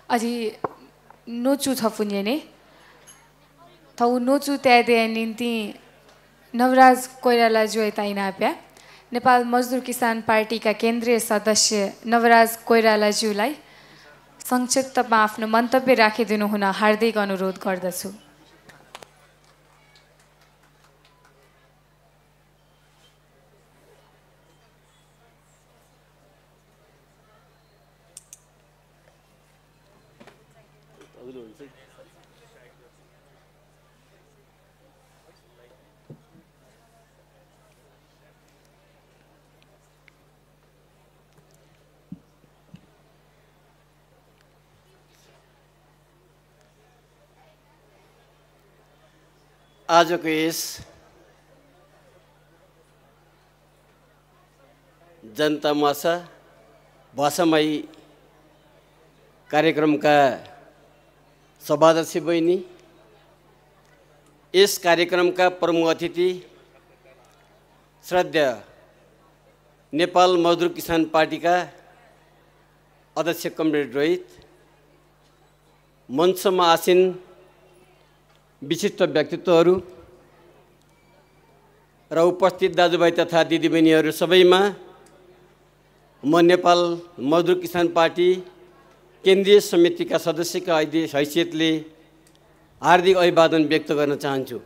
अझै नोचु छफुन्यने थौ नोचु त्यादे निम्ति नवराज कोइराला जुइताइनाप्या नेपाल मजदुर किसान पार्टीका केन्द्रीय सदस्य नवराज कोइरालाज्यूलाई संक्षिप्तमा आफ्नो मन्तव्य राखिदिनु हुन हार्दिक अनुरोध गर्दछु। आजको यस जनता मासा भाषामयी कार्यक्रमका सभाध्यक्ष बहिनी, यस कार्यक्रमका प्रमुख अतिथि श्रद्धेय नेपाल मजदुर किसान पार्टीका अध्यक्ष कमरेड रोहित, मञ्चमा आसीन विशिष्ट व्यक्तित्वहरू र उपस्थित दाजुभाइ तथा दिदीबहिनीहरू सबैमा म नेपाल मजदुर किसान पार्टी केन्द्रीय समितिका सदस्यका हैसियतले हार्दिक अभिवादन व्यक्त गर्न चाहन्छु।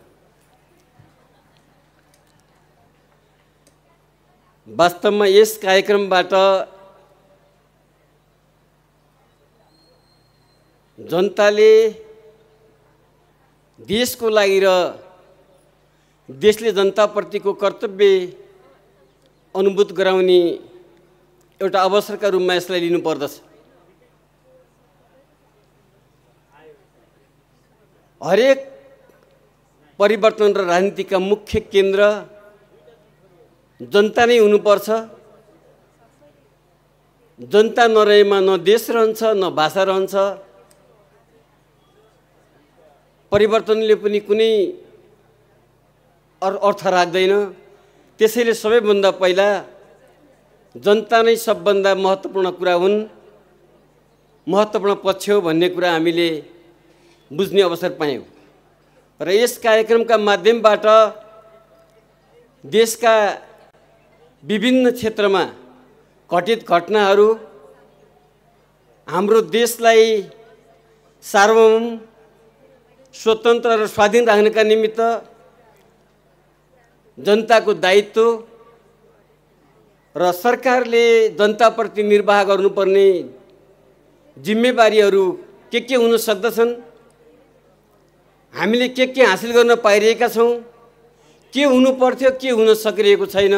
वास्तवमा यस कार्यक्रमबाट जनताले देशको लागि र देशले जनताप्रतिको कर्तव्य अनुभूत गराउने एउटा अवसरका रूपमा यसलाई लिनुपर्दछ। हरेक परिवर्तन र राजनीतिका मुख्य केन्द्र जनता नै हुनुपर्छ। जनता नरहेमा न देश रहन्छ न भाषा रहन्छ। परिवर्तनले पनि कुनै अर्थ राख्दैन। त्यसैले सबैभन्दा पहिला जनता नै सबभन्दा महत्त्वपूर्ण कुरा हुन्, महत्त्वपूर्ण पक्ष हो भन्ने कुरा हामीले बुझ्ने अवसर पायौँ। र यस कार्यक्रमका माध्यमबाट देशका विभिन्न क्षेत्रमा घटित घटनाहरू हाम्रो देशलाई सार्वभौम, स्वतन्त्र र स्वाधीन राख्नका निमित्त जनताको दायित्व र सरकारले जनताप्रति निर्वाह गर्नुपर्ने जिम्मेवारीहरू के हुन सक्दछन्, हामीले के हासिल गर्न पाइरहेका छौँ, के हुनु पर्थ्यो, के हुन सकिरहेको छैन,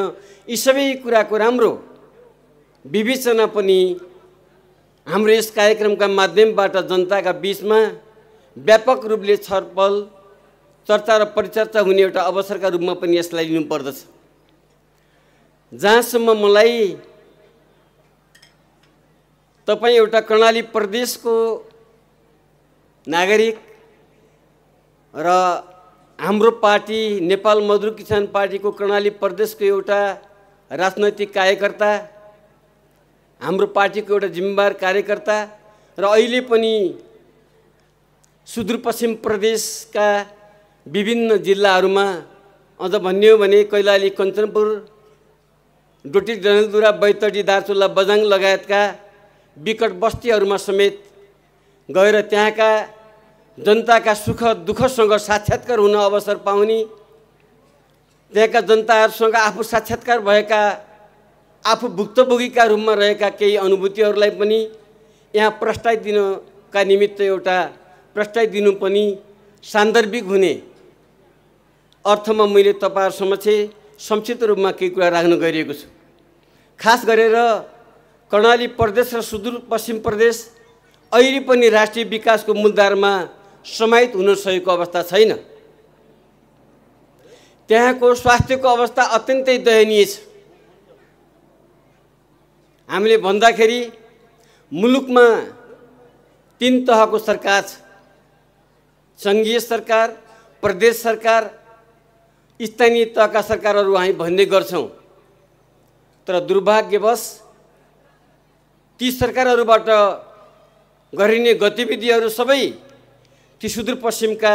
यी सबै कुराको राम्रो विवेचना पनि हाम्रो यस कार्यक्रमका माध्यमबाट जनताका बीचमा व्यापक रूपले छलफल, चर्चा र परिचर्चा हुने एउटा अवसरका रूपमा पनि यसलाई लिनुपर्दछ। जहाँसम्म मलाई तपाईँ एउटा कर्णाली प्रदेशको नागरिक र हाम्रो पार्टी नेपाल मजदुर किसान पार्टीको कर्णाली प्रदेशको एउटा राजनैतिक कार्यकर्ता, हाम्रो पार्टीको एउटा जिम्मेवार कार्यकर्ता र अहिले पनि सुदूरपश्चिम प्रदेशका विभिन्न जिल्लाहरूमा अझ भन्ने हो भने कैलाली, कञ्चनपुर, डोटी, डडेलधुरा, बैतडी, दार्चुला, बझाङ लगायतका विकट बस्तीहरूमा समेत गएर त्यहाँका जनताका सुख दुःखसँग साक्षात्कार हुन अवसर पाउने, त्यहाँका जनताहरूसँग आफू साक्षात्कार भएका, आफू भुक्तभोगीका रूपमा रहेका केही अनुभूतिहरूलाई पनि यहाँ प्रस्ताविदिनका निमित्त एउटा प्रस्ताविदिनु पनि सान्दर्भिक हुने अर्थमा मैले तपाईहरु समक्ष संक्षिप्त रूपमा केही कुरा राख्न गइरहेको छु। खास गरेर कर्णाली प्रदेश र सुदूरपश्चिम प्रदेश अहिले पनि राष्ट्रिय विकासको मूलधारमा समाहित हुन सकेको अवस्था छैन। त्यहाँको स्वास्थ्यको अवस्था अत्यन्तै दयनीय छ। हामीले भन्दाखेरि मुलुकमा 3 तहको सरकार छ, संघीय सरकार, प्रदेश सरकार, स्थानीय तहका सरकारहरू हामी भन्ने गर्छौं। तर दुर्भाग्यवश ती सरकारहरूबाट गरिने गतिविधिहरू सबै ती सुदूरपश्चिमका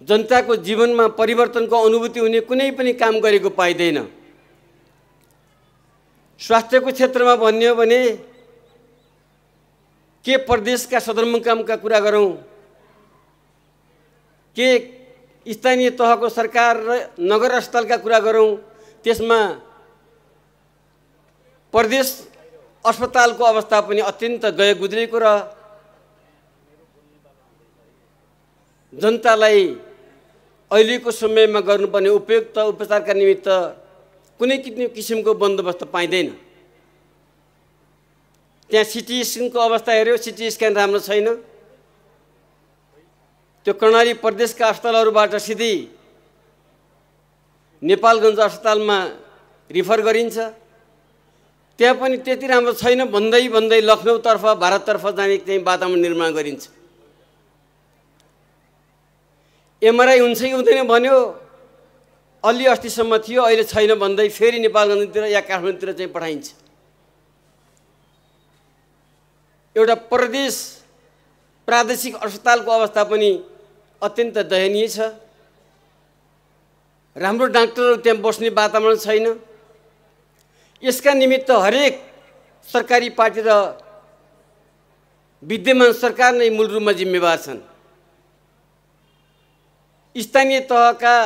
जनताको जीवनमा परिवर्तनको अनुभूति हुने कुनै पनि काम गरेको पाइँदैन। स्वास्थ्यको क्षेत्रमा भन्ने हो भने के प्रदेशका सदरमुकामका कुरा गरौँ, के स्थानीय तहको सरकार र नगर अस्पतालका कुरा गरौँ, त्यसमा प्रदेश अस्पतालको अवस्था पनि अत्यन्त गए गुज्रेको र जनतालाई अहिलेको समयमा गर्नुपर्ने उपयुक्त उपचारका निमित्त कुनै किसिमको बन्दोबस्त पाइँदैन। त्यहाँ सिटी स्क्यानको अवस्था हेऱ्यो, सिटी स्क्यान राम्रो छैन। त्यो कर्णाली प्रदेशका अस्पतालहरूबाट सिधै नेपालगञ्ज अस्पतालमा रिफर गरिन्छ, त्यहाँ पनि त्यति राम्रो छैन भन्दै भन्दै लखनऊतर्फ भारततर्फ जाने चाहिँ वातावरण निर्माण गरिन्छ। एमआरआई हुन्छ कि हुँदैन भन्यो, अलि अस्तिसम्म थियो, अहिले छैन भन्दै फेरि नेपालगञ्जतिर या काठमाडौँतिर चाहिँ पठाइन्छ। एउटा प्रादेशिक अस्पतालको अवस्था पनि अत्यन्त दयनीय छ। राम्रो डाक्टरहरू त्यहाँ बस्ने वातावरण छैन। यसका निमित्त हरेक सरकारी पार्टी र विद्यमान सरकार नै मूल रूपमा जिम्मेवार छन्। स्थानीय तहका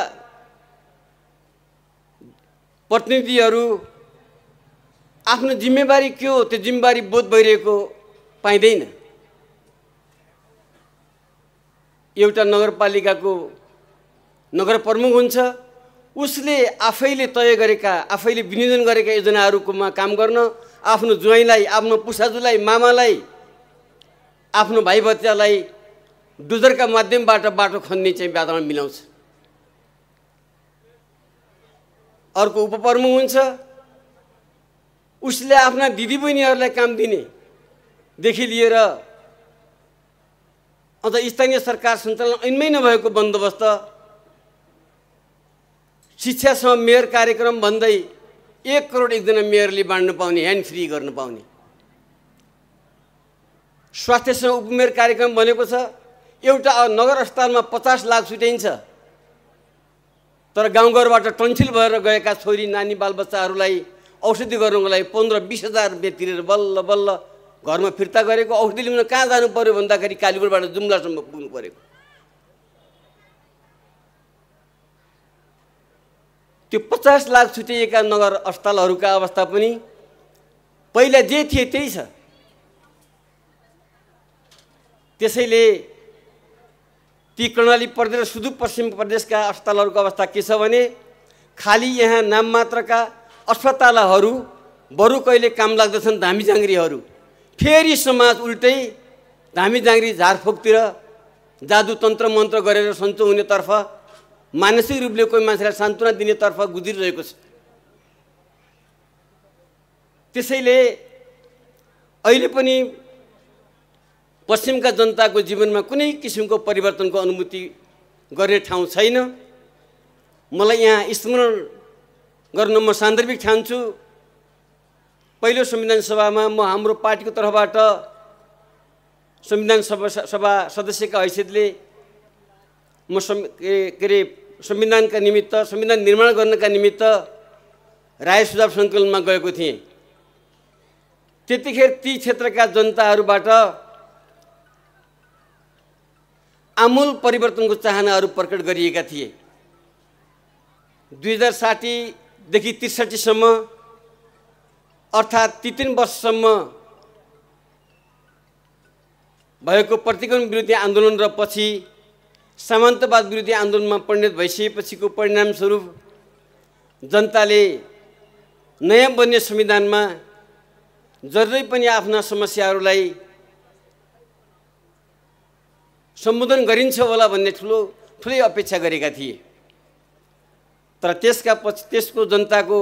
प्रतिनिधिहरू आफ्नो जिम्मेवारी के हो त्यो जिम्मेवारी बोध भइरहेको पाइँदैन। एउटा नगरपालिकाको नगर प्रमुख हुन्छ, उसले आफैले तय गरेका आफैले विनियोजन गरेका योजनाहरूकोमा काम गर्न आफ्नो ज्वाइँलाई, आफ्नो पुसाजुलाई, मामालाई, आफ्नो भाइ भतिजालाई डुजरका माध्यमबाट बाटो खन्ने चाहिँ वातावरण मिलाउँछ। अर्को उपप्रमुख हुन्छ, उसले आफ्ना दिदीबहिनीहरूलाई काम दिनेदेखि लिएर अन्त स्थानीय सरकार सञ्चालन ऐनमै नभएको बन्दोबस्त, शिक्षासँग मेयर कार्यक्रम भन्दै 1 करोड एकजना मेयरले बाँड्नु पाउने, ह्यान्ड फ्री गर्न पाउने। स्वास्थ्यसँग उपमेयर कार्यक्रम भनेको छ, एउटा नगर अस्पतालमा 50 लाख छुट्याइन्छ, तर गाउँघरबाट टन्सिल भएर गएका छोरी नानी बालबच्चाहरूलाई औषधि गर्नको लागि 15-20 हजार रुपियाँ तिरेर बल्ल बल्ल घरमा फिर्ता गरेको। औषधि लिन कहाँ जानु पर्यो भन्दाखेरि कालीपुरबाट जुम्लासम्म पुग्नु परेको। त्यो 50 लाख छुट्याइएका नगर अस्पतालहरूका अवस्था पनि पहिला जे थिए त्यही छ। त्यसैले ती कर्णाली प्रदेश र सुदूरपश्चिम प्रदेशका अस्पतालहरूको अवस्था के छ भने खाली यहाँ नाम मात्रका अस्पतालहरू, बरु कहिले काम लाग्दछन् धामी जाङ्ग्रीहरू। फेरि समाज उल्टै धामी जाङ्ग्री झारफुकतिर जादु तन्त्र मन्त्र गरेर सन्चो हुनेतर्फ, मानसिक रूपले कोही मान्छेलाई सान्त्वना दिनेतर्फ गुज्रिरहेको छ। त्यसैले अहिले पनि पश्चिमका जनताको जीवनमा कुनै किसिमको परिवर्तनको अनुभूति गर्ने ठाउँ छैन। मलाई यहाँ स्मरण गर्न म सान्दर्भिक ठान्छु। पहिलो संविधान सभामा म हाम्रो पार्टीको तर्फबाट संविधान सभा सदस्यका हैसियतले म संविधानका निमित्त, संविधान निर्माण गर्नका निमित्त राय सुझाव सङ्कलनमा गएको थिएँ। त्यतिखेर ती क्षेत्रका जनताहरूबाट आमूल परिवर्तनको चाहनाहरू प्रकट गरिएका थिए। 2060 देखि 63 सम्म अर्थात् 3 वर्षसम्म भएको प्रतिगमन विरोधी आन्दोलन र पछि सामन्तवाद विरोधी आन्दोलनमा परिणत भइसकेपछिको परिणामस्वरूप जनताले नयाँ बन्ने संविधानमा जरुरी पनि आफ्ना समस्याहरूलाई सम्बोधन गरिन्छ होला भन्ने ठुलै अपेक्षा गरेका थिए। तर त्यसको जनताको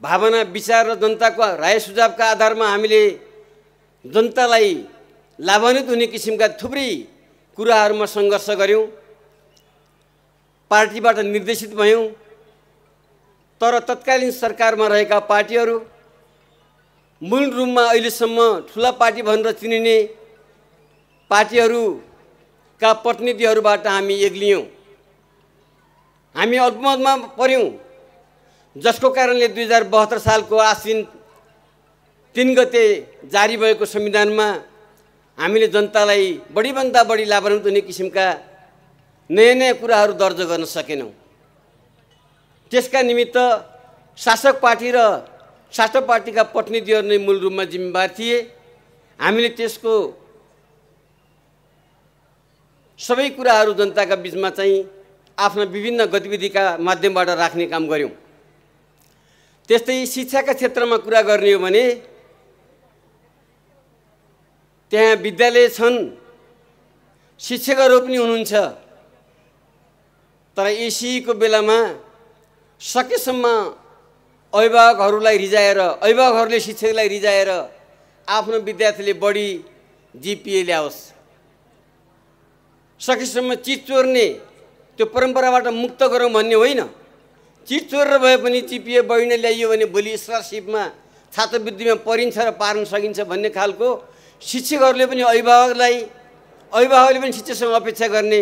भावना, विचार र जनताको राय सुझावका आधारमा हामीले जनतालाई लाभान्वित हुने किसिमका थुप्रै कुराहरूमा सङ्घर्ष गऱ्यौँ, पार्टीबाट निर्देशित भयौँ। तर तत्कालीन सरकारमा रहेका पार्टीहरू मूल रूपमा अहिलेसम्म ठुला पार्टी भनेर चिनिने पार्टीहरूका प्रतिनिधिहरूबाट हामी एक्लियौँ। हामी अल्पमतमा पर्यौँ, जसको कारणले 2072 सालको आश्विन 3 गते जारी भएको संविधानमा हामीले जनतालाई बढीभन्दा बढी लाभान्वित हुने किसिमका नयाँ नयाँ कुराहरू दर्ज गर्न सकेनौँ। त्यसका निमित्त शासक पार्टी र शासक पार्टीका प्रतिनिधिहरू नै मूल रूपमा जिम्मेवार थिए। हामीले त्यसको सबै कुराहरू जनताका बीचमा चाहिँ आफ्ना विभिन्न गतिविधिका माध्यमबाट राख्ने काम गर्यौँ। त्यस्तै शिक्षाका क्षेत्रमा कुरा गर्ने हो भने त्यहाँ विद्यालय छन्, शिक्षकहरू पनि हुनुहुन्छ, तर एसीको बेलामा सकेसम्म अभिभावकहरूलाई रिजाएर, अभिभावकहरूले शिक्षकलाई रिजाएर आफ्नो विद्यार्थीले बढी जिपिए ल्याओस्, सकेसम्म चिज चोर्ने त्यो परम्पराबाट मुक्त गरौँ भन्ने होइन। चिज चोरेर भए पनि जिपिए बढी नै ल्याइयो भने भोलि स्कलरसिपमा छात्रवृत्तिमा परिन्छ र पार्न सकिन्छ भन्ने खालको शिक्षकहरूले पनि अभिभावकले पनि शिक्षकसँग अपेक्षा गर्ने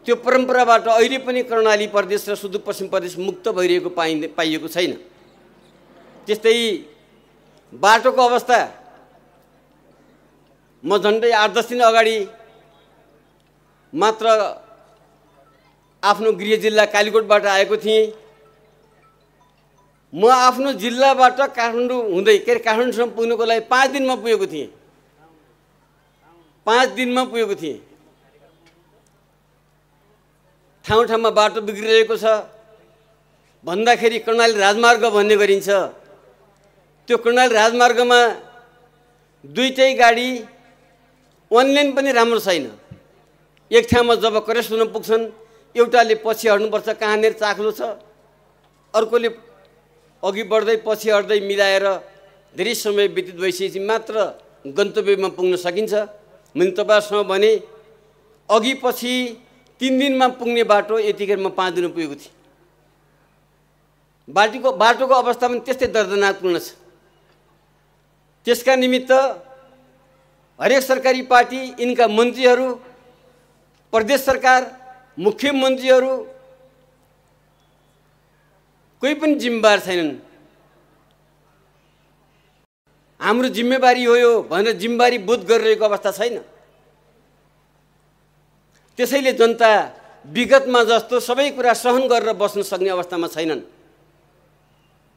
त्यो परम्पराबाट अहिले पनि कर्णाली प्रदेश र सुदूरपश्चिम प्रदेश मुक्त भइरहेको पाइएको छैन। त्यस्तै बाटोको अवस्था, म झन्डै 8-10 दिन अगाडि मात्र आफ्नो गृह जिल्ला कालीकोटबाट आएको थिएँ। म आफ्नो जिल्लाबाट काठमाडौँ हुँदै काठमाडौँसम्म पुग्नको लागि 5 दिनमा पुगेको थिएँ। 5 दिनमा पुगेको थिएँ। ठाउँ ठाउँमा बाटो बिग्रिरहेको छ भन्दाखेरि कर्णाली राजमार्ग भन्ने गरिन्छ। त्यो कर्णाली राजमार्गमा दुईटै गाडी अनलाइन पनि राम्रो छैन। एक ठाउँमा जब क्रस हुन पुग्छन् एउटाले पछि हट्नुपर्छ, कहाँनिर चाख्लो छ, अर्कोले अघि बढ्दै पछि हट्दै मिलाएर धेरै समय व्यतीत भइसकेपछि मात्र गन्तव्यमा पुग्न सकिन्छ। मैले तपाईँसँग भने अघि पछि 3 दिनमा पुग्ने बाटो यतिखेर म 5 दिनमा पुगेको थिएँ। बाटोको अवस्था पनि त्यस्तै दर्दनाकपूर्ण छ। त्यसका निमित्त हरेक सरकारी पार्टी, यिनका मन्त्रीहरू, प्रदेश सरकार, मुख्यमन्त्रीहरू कोही पनि जिम्मेवार छैनन्। हाम्रो जिम्मेवारी हो यो भनेर जिम्मेवारी बोध गरिरहेको अवस्था छैन। त्यसैले जनता विगतमा जस्तो सबै कुरा सहन गरेर बस्न सक्ने अवस्थामा छैनन्।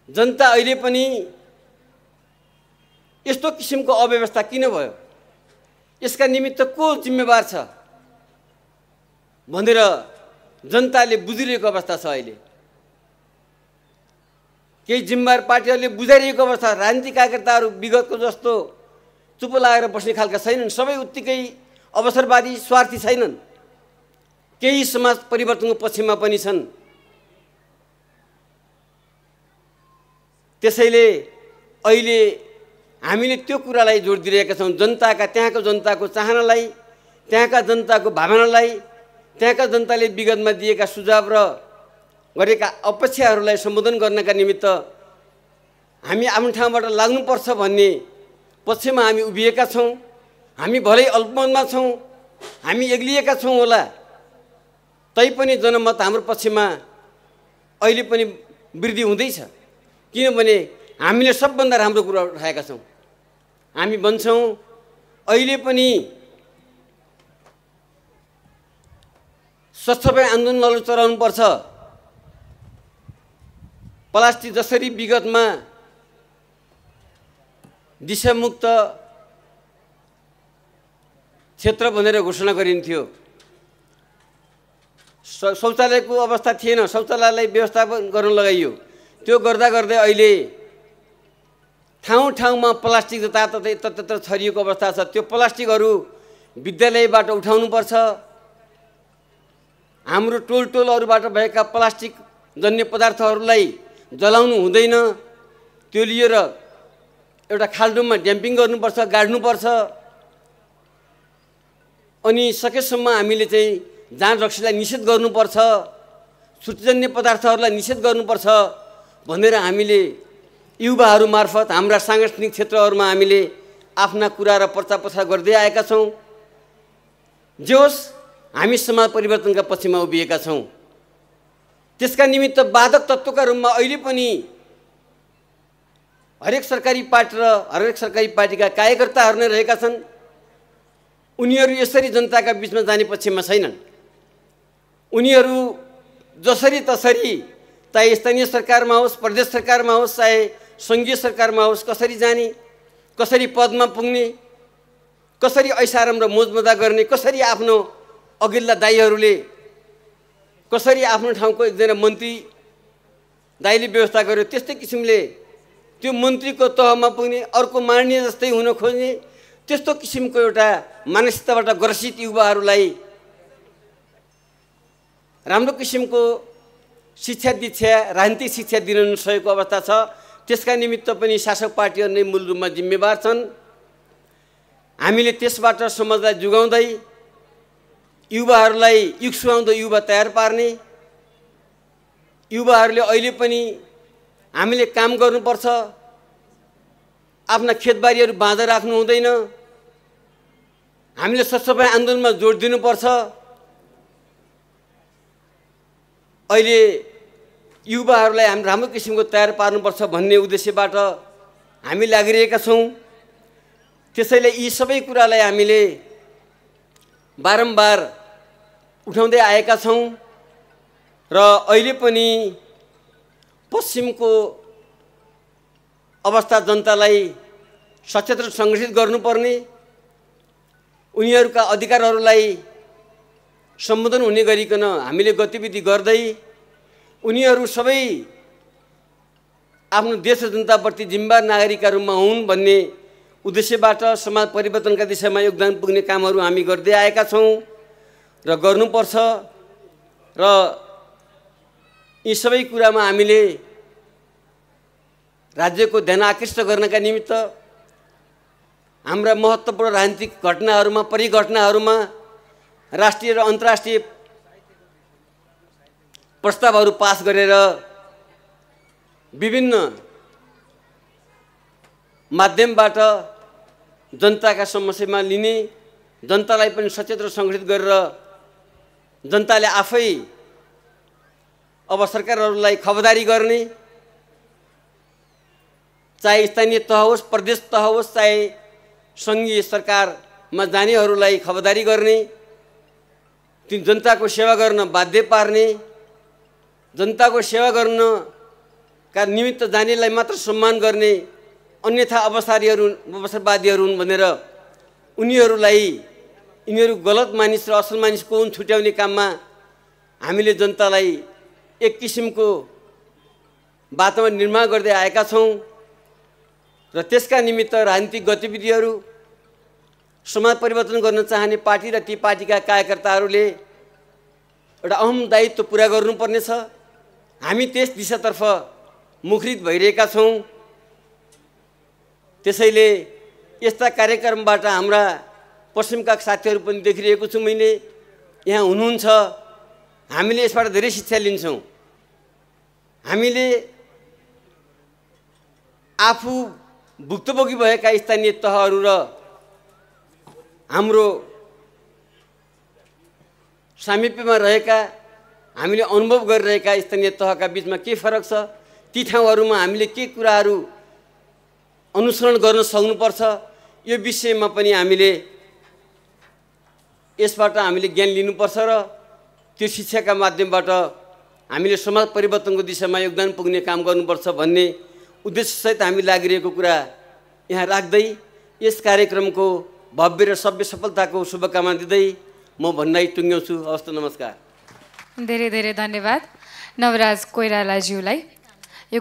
जनता अहिले पनि यस्तो किसिमको अव्यवस्था किन भयो, यसका निमित्त को जिम्मेवार छ भनेर जनताले बुझिरहेको अवस्था छ। अहिले केही जिम्मेवार पार्टीहरूले बुझाइरहेको अवस्था। राजनीतिक कार्यकर्ताहरू विगतको जस्तो चुप लागेर बस्ने खालका छैनन्। सबै उत्तिकै अवसरवादी, स्वार्थी छैनन्। केही समाज परिवर्तनको पक्षमा पनि छन्। त्यसैले अहिले हामीले त्यो कुरालाई जोड दिइरहेका छौँ। त्यहाँको जनताको चाहनालाई, त्यहाँका जनताको भावनालाई, त्यहाँका जनताले विगतमा दिएका सुझाव र गरेका अपेक्षाहरूलाई सम्बोधन गर्नका निमित्त हामी आफ्नो ठाउँबाट लाग्नुपर्छ भन्ने पक्षमा हामी उभिएका छौँ। हामी भलै अल्पमतमा छौँ, हामी एक्लिएका छौँ होला, तैपनि जनमत हाम्रो पक्षमा अहिले पनि वृद्धि हुँदैछ। किनभने हामीले सबभन्दा राम्रो कुरा उठाएका छौँ। हामी भन्छौँ अहिले पनि स्वच्छता आन्दोलनहरू चलाउनुपर्छ। प्लास्टिक जसरी विगतमा दिशामुक्त क्षेत्र भनेर घोषणा गरिन्थ्यो, शौचालयको अवस्था थिएन, शौचालयलाई व्यवस्थापन गर्न लगाइयो। त्यो गर्दा गर्दै अहिले ठाउँ ठाउँमा प्लास्टिक जताततै यत्र छरिएको अवस्था छ। त्यो प्लास्टिकहरू विद्यालयबाट उठाउनुपर्छ। हाम्रो टोलटोलहरूबाट भएका प्लास्टिक जन्य पदार्थहरूलाई जलाउनु हुँदैन। त्यो लिएर एउटा खाल्डोमा ड्याम्पिङ गर्नुपर्छ, गाड्नुपर्छ। अनि सकेसम्म हामीले चाहिँ जाँड रक्सीलाई निषेध गर्नुपर्छ, सूचीजन्य पदार्थहरूलाई निषेध गर्नुपर्छ भनेर हामीले युवाहरू मार्फत हाम्रा सांगठनिक क्षेत्रहरूमा हामीले आफ्ना कुरा र प्रचार प्रसार गर्दै आएका छौँ। जे होस् हामी समाज परिवर्तनका पक्षमा उभिएका छौँ। त्यसका निमित्त बाधक तत्त्वका रूपमा अहिले पनि हरेक सरकारी पार्टी र हरेक सरकारी पार्टीका कार्यकर्ताहरू नै रहेका छन्। उनीहरू यसरी जनताका बीचमा जाने पक्षमा छैनन्। उनीहरू जसरी तसरी चाहे स्थानीय सरकारमा होस्, प्रदेश सरकारमा होस्, चाहे सङ्घीय सरकारमा होस्, कसरी जाने, कसरी पदमा पुग्ने, कसरी ऐसाराम र मोजमजा गर्ने, कसरी आफ्नो अघिल्ला दाइहरूले कसरी आफ्नो ठाउँको एकजना मन्त्री दाइले व्यवस्था गर्यो, त्यस्तै किसिमले त्यो मन्त्रीको तहमा पुग्ने, अर्को माननीय जस्तै हुन खोज्ने, त्यस्तो किसिमको एउटा मानसिकताबाट ग्रसित युवाहरूलाई राम्रो किसिमको शिक्षा दीक्षा, राजनीतिक शिक्षा दिन नसकेको अवस्था छ। त्यसका निमित्त पनि शासक पार्टीहरू नै मूल रूपमा जिम्मेवार छन्। हामीले त्यसबाट समाजलाई जोगाउँदै युवाहरूलाई युग सुहाउँदो युवा तयार पार्ने, युवाहरूले अहिले पनि हामीले काम गर्नुपर्छ, आफ्ना खेतबारीहरू बाँझा राख्नु हुँदैन, हामीले सरसफाइ आन्दोलनमा जोड दिनुपर्छ। अहिले युवाहरूलाई हामी राम्रो किसिमको तयार पार्नुपर्छ भन्ने उद्देश्यबाट हामी लागिरहेका छौँ। त्यसैले यी सबै कुरालाई हामीले बारम्बार उठाउँदै आएका छौँ र अहिले पनि पश्चिमको अवस्था जनतालाई सचेत र सङ्गठित गर्नुपर्ने, उनीहरूका अधिकारहरूलाई सम्बोधन हुने गरिकन हामीले गतिविधि गर्दै उनीहरू सबै आफ्नो देश र जनताप्रति जिम्मेवार नागरिकका रूपमा हुन् भन्ने उद्देश्यबाट समाज परिवर्तनका दिशामा योगदान पुग्ने कामहरू हामी गर्दै आएका छौँ र गर्नुपर्छ। र यी सबै कुरामा हामीले राज्यको ध्यान आकृष्ट गर्नका निमित्त हाम्रा महत्त्वपूर्ण राजनीतिक घटनाहरूमा, परिघटनाहरूमा राष्ट्रिय र अन्तर्राष्ट्रिय प्रस्तावहरू पास गरेर विभिन्न माध्यमबाट जनताका समस्यामा लिने, जनतालाई पनि सचेत र सङ्गठित गरेर जनताले आफै अब सरकारहरूलाई खबरदारी गर्ने, चाहे स्थानीय तह होस्, प्रदेश तह होस्, चाहे सङ्घीय सरकारमा जानेहरूलाई खबरदारी गर्ने, ती जनताको सेवा गर्न बाध्य पार्ने, जनताको सेवा गर्नका निमित्त जानेलाई मात्र सम्मान गर्ने, अन्यथा अवसरवादीहरू हुन् भनेर उनीहरूलाई यिनीहरू गलत मानिस र असल मानिस को हुन् छुट्याउने काममा हामीले जनतालाई एक किसिमको वातावरण निर्माण गर्दै आएका छौँ र त्यसका निमित्त राजनीतिक गतिविधिहरू समाज परिवर्तन गर्न चाहने पार्टी र ती पार्टीका कार्यकर्ताहरूले एउटा अहम दायित्व पुरा गर्नुपर्नेछ। हामी त्यस दिशातर्फ मुखरित भइरहेका छौँ। त्यसैले यस्ता कार्यक्रमबाट हाम्रा पश्चिमका साथीहरू पनि देखिरहेको छु मैले, यहाँ हुनुहुन्छ, हामीले यसबाट धेरै शिक्षा लिन्छौँ। हामीले आफू भुक्तभोगी भएका स्थानीय तहहरू र हाम्रो सामिप्यमा रहेका, हामीले अनुभव गरिरहेका स्थानीय तहका बिचमा के फरक छ, ती ठाउँहरूमा हामीले के कुराहरू अनुसरण गर्न सक्नुपर्छ, यो विषयमा पनि हामीले यसबाट हामीले ज्ञान लिनुपर्छ र त्यो शिक्षाका माध्यमबाट हामीले समाज परिवर्तनको दिशामा योगदान पुग्ने काम गर्नुपर्छ भन्ने उद्देश्यसहित हामी लागिरहेको कुरा यहाँ राख्दै यस कार्यक्रमको भव्य र सभ्य सफलताको शुभकामना दिँदै म भन्दै टुङ्ग्याउँछु। हवस् त, नमस्कार। धेरै धेरै धन्यवाद नवराज कोइरालाज्यूलाई। यो